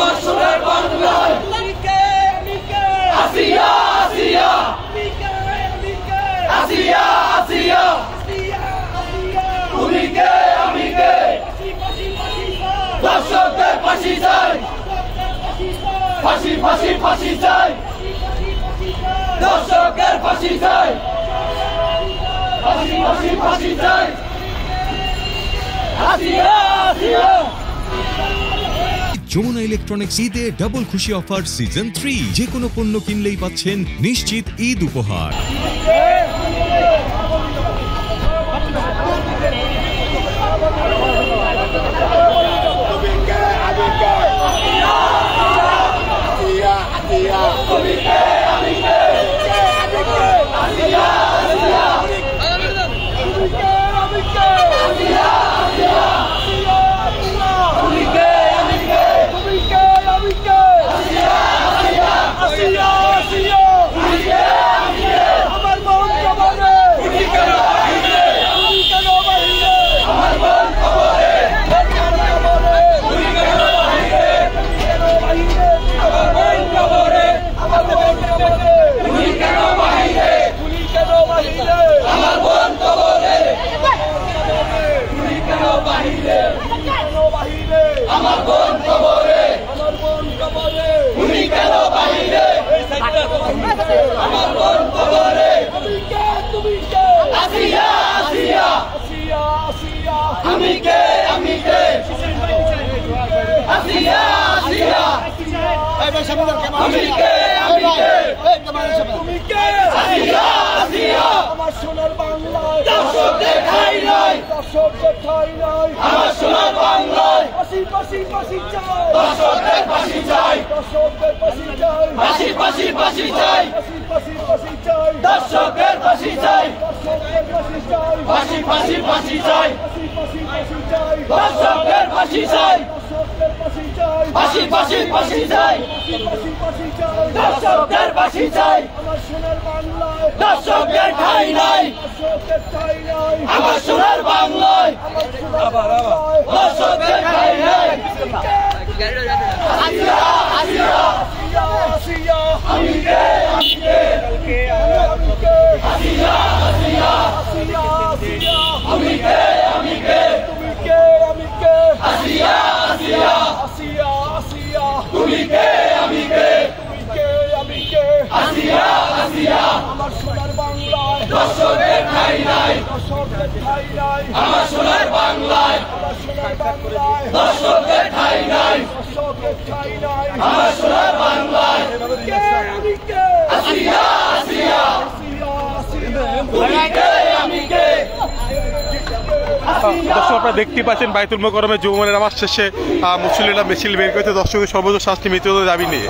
আমার সোনার বাংলায় আসিয়া আসিয়া আসিয়া আসিয়া তুমি কে আমি কে দর্শকদের ফাঁসি চাই ফাঁসি ফাঁসি ফাঁসি চাই দর্শকের ফাঁসি চাই ফাঁসি ফাঁসি ফাঁসি চাই আসিয়া আসিয়া যমুনা ইলেকট্রনিক্স ঈদে ডাবল খুশি অফার সিজন 3 যে কোনো পণ্য কিনলেই পাচ্ছেন নিশ্চিত ঈদ উপহার। আমার বোন কবরে আমার বোন কবরে উনি কেন বাহিরে আমার বোন কবরে তুমি কে আসিয়া আসিয়া আসিয়া আসিয়া আমি কে আসিয়া আসিয়া আমি কে তুমি কে আসিয়া আসিয়া আমার সোনার বাংলায় দর্শকদের ঠাঁই নাই আমার সোনার বাংলায় ফাঁসি ফাঁসি ফাঁসি চাই দর্শকদের ফাঁসি চাই দর্শকদের ফাঁসি চাই ফাঁসি ফাঁসি ফাঁসি চাই ফাঁসি ফাঁসি চাই দর্শকদের ফাঁসি চাই দর্শকদের ফাঁসি চাই ফাঁসি ফাঁসি ফাঁসি চাই ফাঁসি ফাঁসি ফাঁসি চাই দর্শকদের ফাঁসি চাই দর্শকদের ফাঁসি চাই ফাঁসি ফাঁসি ফাঁসি চাই ফাঁসি ফাঁসি চাই দর্শকদের ফাঁসি চাই আমার সোনার বাংলায় দর্শকদের ঠাঁই নাই দর্শকদের ঠাঁই নাই আমার সোনার বাংলায় দর্শকদের ঠাঁই নাই আসিয়া আসিয়া আসিয়া আমি কে আসিয়া আসিয়া আসিয়া আমি কে তুমি কে আসিয়া আসিয়া আসিয়া আসিয়া তুমি কে আমি কে আসিয়া আসিয়া আমার সোনার বাংলায় দর্শকদের ঠাঁই নাই আমার সোনার বাংলায় দর্শকদের ঠাঁই নাই আমার সোনার বাংলায় আসিয়া আসিয়া তুমি কে আমি কে দর্শক আপনারা দেখতে পাচ্ছেন বাইতুল মোকাররমে যমুনার নামাজ শেষে মুসল্লিরা মিছিল বের করেছে দর্শকের সর্বোচ্চ শাস্তি মৃত্যুদণ্ড দাবি নিয়ে।